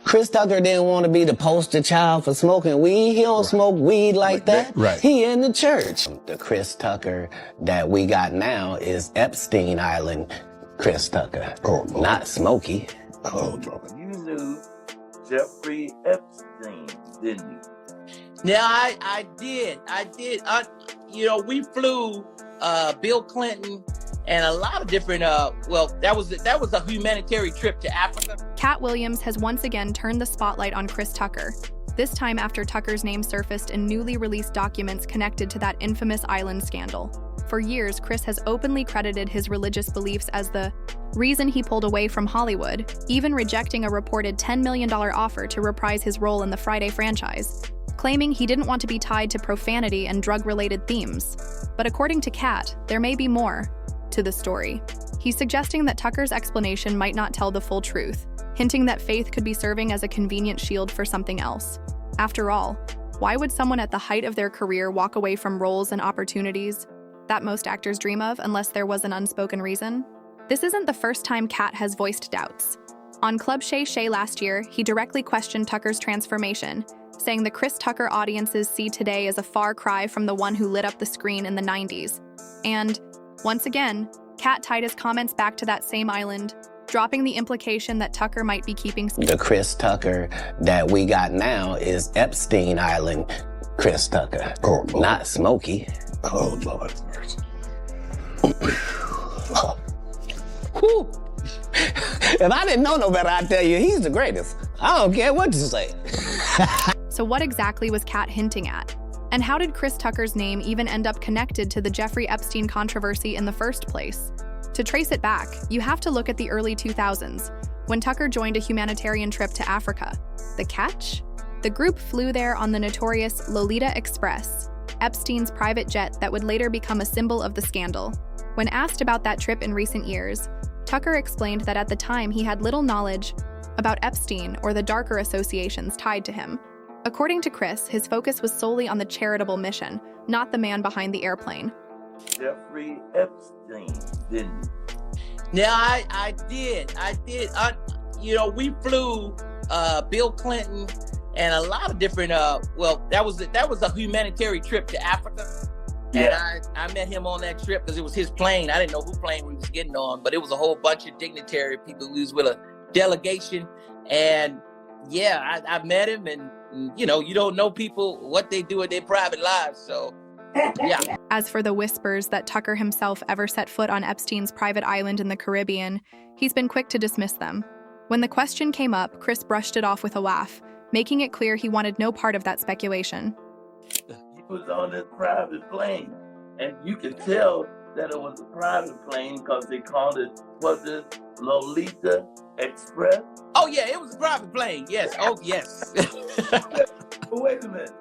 Chris Tucker didn't want to be the poster child for smoking weed. He don't smoke weed like that. Right. He in the church. The Chris Tucker that we got now is Epstein Island Chris Tucker. Oh, Lord. Not Smokey. Oh, Lord. You knew Jeffrey Epstein, didn't you? Yeah, I did. We flew Bill Clinton and a lot of different, that was a humanitarian trip to Africa. Katt Williams has once again turned the spotlight on Chris Tucker, this time after Tucker's name surfaced in newly released documents connected to that infamous island scandal. For years, Chris has openly credited his religious beliefs as the reason he pulled away from Hollywood, even rejecting a reported $10 million offer to reprise his role in the Friday franchise, claiming he didn't want to be tied to profanity and drug-related themes. But according to Katt, there may be more to the story. He's suggesting that Tucker's explanation might not tell the full truth, hinting that faith could be serving as a convenient shield for something else. After all, why would someone at the height of their career walk away from roles and opportunities that most actors dream of unless there was an unspoken reason? This isn't the first time Katt has voiced doubts. On Club Shay Shay last year, he directly questioned Tucker's transformation, saying the Chris Tucker audiences see today as a far cry from the one who lit up the screen in the 90s. And, once again, Katt tied his comments back to that same island, dropping the implication that Tucker might be keeping... The Chris Tucker that we got now is Epstein Island Chris Tucker. Oh, Lord. Not Smokey. Oh, Lord. Whew. If I didn't know no better, I'd tell you he's the greatest. I don't care what you say. So what exactly was Katt hinting at? And how did Chris Tucker's name even end up connected to the Jeffrey Epstein controversy in the first place? To trace it back, you have to look at the early 2000s, when Tucker joined a humanitarian trip to Africa. The catch? The group flew there on the notorious Lolita Express, Epstein's private jet that would later become a symbol of the scandal. When asked about that trip in recent years, Tucker explained that at the time he had little knowledge about Epstein or the darker associations tied to him. According to Chris, his focus was solely on the charitable mission, not the man behind the airplane. Jeffrey Epstein, didn't you? Yeah, I did. We flew Bill Clinton and a lot of different, that was a humanitarian trip to Africa. Yeah. And I met him on that trip because it was his plane. I didn't know who plane we was getting on, but it was a whole bunch of dignitary people who was with a delegation. And yeah, I met him, and you don't know people, what they do in their private lives. So yeah. As for the whispers that Tucker himself ever set foot on Epstein's private island in the Caribbean, he's been quick to dismiss them. When the question came up, Chris brushed it off with a laugh, making it clear he wanted no part of that speculation. He was on this private plane, and you could tell that it was a private plane because they called it, was it Lolita Express? Oh yeah, it was a private plane. Yes. Oh yes. Wait a minute.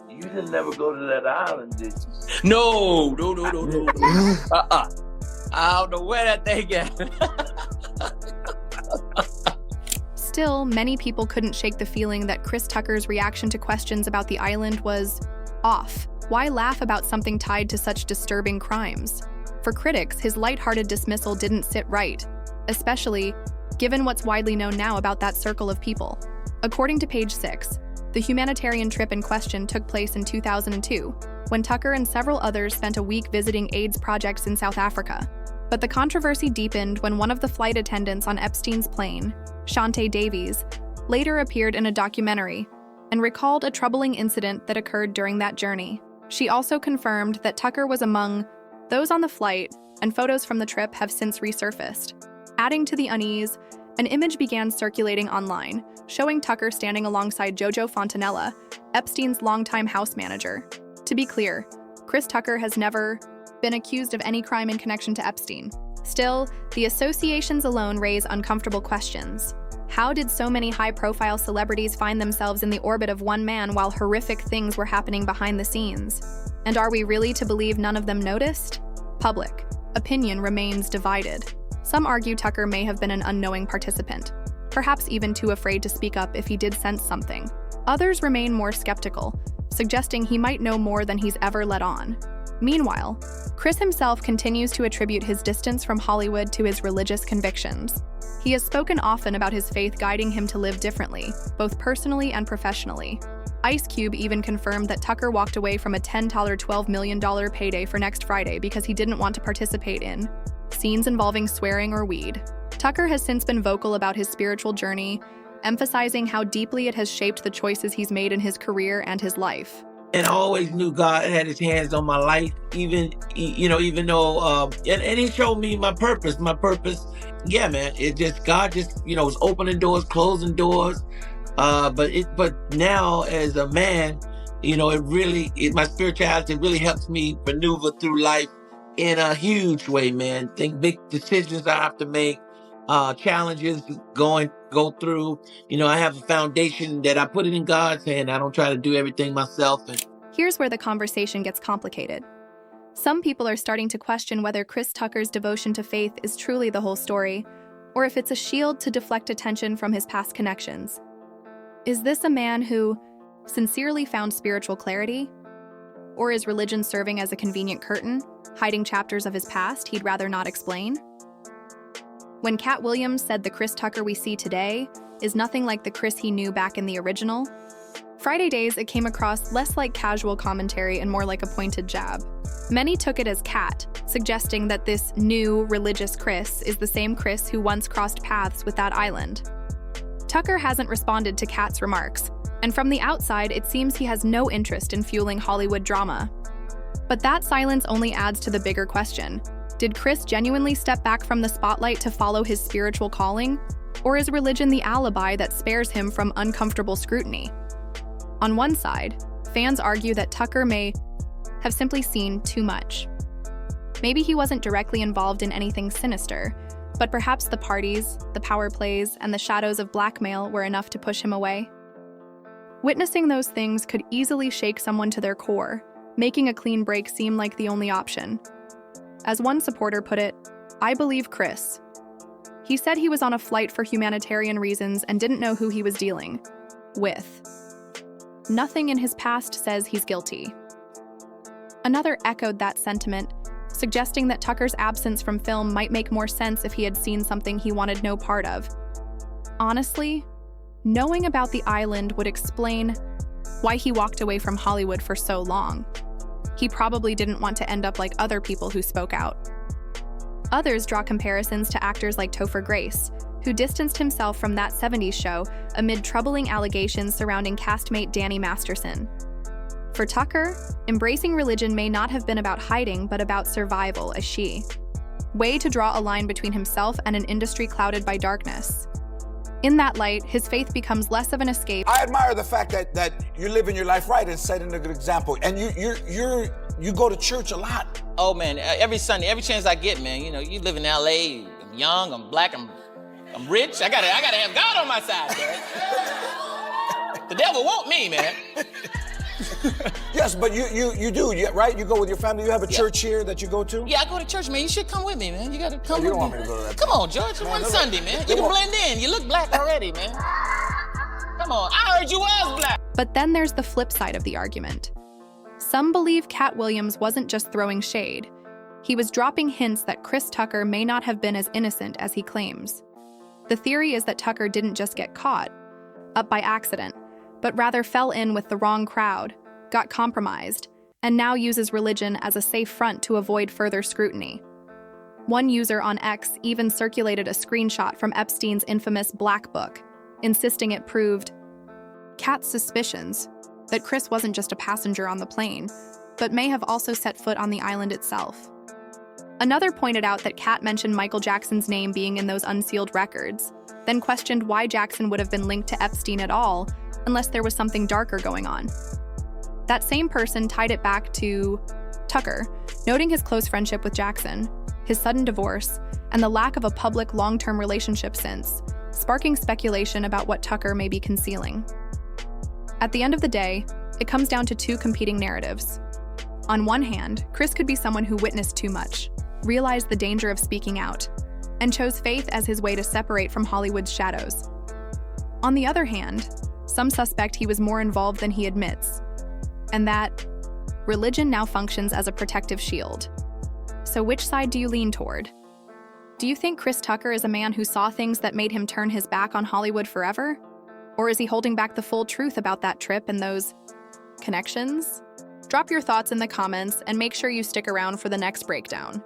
You didn't never go to that island, did you? No. I don't know where that thing at. Still, many people couldn't shake the feeling that Chris Tucker's reaction to questions about the island was off. Why laugh about something tied to such disturbing crimes? For critics, his lighthearted dismissal didn't sit right, especially given what's widely known now about that circle of people. According to Page 6, the humanitarian trip in question took place in 2002, when Tucker and several others spent a week visiting AIDS projects in South Africa. But the controversy deepened when one of the flight attendants on Epstein's plane, Shante Davies, later appeared in a documentary and recalled a troubling incident that occurred during that journey. She also confirmed that Tucker was among those on the flight, and photos from the trip have since resurfaced. Adding to the unease, an image began circulating online, showing Tucker standing alongside Jojo Fontanella, Epstein's longtime house manager. To be clear, Chris Tucker has never been accused of any crime in connection to Epstein. Still, the associations alone raise uncomfortable questions. How did so many high-profile celebrities find themselves in the orbit of one man while horrific things were happening behind the scenes? And are we really to believe none of them noticed? Public opinion remains divided. Some argue Tucker may have been an unknowing participant, perhaps even too afraid to speak up if he did sense something. Others remain more skeptical, suggesting he might know more than he's ever let on. Meanwhile, Chris himself continues to attribute his distance from Hollywood to his religious convictions. He has spoken often about his faith guiding him to live differently, both personally and professionally. Ice Cube even confirmed that Tucker walked away from a $10 $12 million payday for next Friday because he didn't want to participate in scenes involving swearing or weed. Tucker has since been vocal about his spiritual journey, emphasizing how deeply it has shaped the choices he's made in his career and his life. And I always knew God had his hands on my life, even though, and he showed me my purpose. Yeah, man, God was opening doors, closing doors. But now as a man, my spirituality really helps me maneuver through life in a huge way, man. Think big decisions I have to make, challenges go through. I have a foundation that I put it in God's hand. I don't try to do everything myself. Here's where the conversation gets complicated. Some people are starting to question whether Chris Tucker's devotion to faith is truly the whole story, or if it's a shield to deflect attention from his past connections. Is this a man who sincerely found spiritual clarity? Or is religion serving as a convenient curtain, hiding chapters of his past he'd rather not explain? When Katt Williams said the Chris Tucker we see today is nothing like the Chris he knew back in the original, Friday days it came across less like casual commentary and more like a pointed jab. Many took it as Katt, suggesting that this new, religious Chris is the same Chris who once crossed paths with that island. Tucker hasn't responded to Katt's remarks, and from the outside it seems he has no interest in fueling Hollywood drama. But that silence only adds to the bigger question. Did Chris genuinely step back from the spotlight to follow his spiritual calling? Or is religion the alibi that spares him from uncomfortable scrutiny? On one side, fans argue that Tucker may have simply seen too much. Maybe he wasn't directly involved in anything sinister, but perhaps the parties, the power plays, and the shadows of blackmail were enough to push him away. Witnessing those things could easily shake someone to their core, making a clean break seem like the only option. As one supporter put it, "I believe Chris." He said he was on a flight for humanitarian reasons and didn't know who he was dealing with. Nothing in his past says he's guilty. Another echoed that sentiment, suggesting that Tucker's absence from film might make more sense if he had seen something he wanted no part of. Honestly, knowing about the island would explain why he walked away from Hollywood for so long. He probably didn't want to end up like other people who spoke out. Others draw comparisons to actors like Topher Grace, who distanced himself from that 70s show amid troubling allegations surrounding castmate Danny Masterson. For Tucker, embracing religion may not have been about hiding, but about survival, as she. Way to draw a line between himself and an industry clouded by darkness. In that light, his faith becomes less of an escape. I admire the fact that you're living your life right and setting a good example. And you go to church a lot. Oh man, every Sunday, every chance I get, man, you live in LA, I'm young, I'm black, I'm rich. I gotta have God on my side, man. The devil want me, man. Yes, but you do, right? You go with your family. You have a church here that you go to? Yeah, I go to church, man. You should come with me, man. You gotta come you with don't me. want me to go to that. Come on, George. It's one Sunday, man. You can blend in. You look black already, man. Come on. I heard you was black. But then there's the flip side of the argument. Some believe Katt Williams wasn't just throwing shade. He was dropping hints that Chris Tucker may not have been as innocent as he claims. The theory is that Tucker didn't just get caught up by accident, but rather fell in with the wrong crowd, got compromised, and now uses religion as a safe front to avoid further scrutiny. One user on X even circulated a screenshot from Epstein's infamous Black Book, insisting it proved Katt's suspicions that Chris wasn't just a passenger on the plane, but may have also set foot on the island itself. Another pointed out that Katt mentioned Michael Jackson's name being in those unsealed records, then questioned why Jackson would have been linked to Epstein at all, unless there was something darker going on. That same person tied it back to Tucker, noting his close friendship with Jackson, his sudden divorce, and the lack of a public long-term relationship since, sparking speculation about what Tucker may be concealing. At the end of the day, it comes down to two competing narratives. On one hand, Chris could be someone who witnessed too much, realized the danger of speaking out, and chose faith as his way to separate from Hollywood's shadows. On the other hand, some suspect he was more involved than he admits, and that religion now functions as a protective shield. So which side do you lean toward? Do you think Chris Tucker is a man who saw things that made him turn his back on Hollywood forever? Or is he holding back the full truth about that trip and those connections? Drop your thoughts in the comments and make sure you stick around for the next breakdown.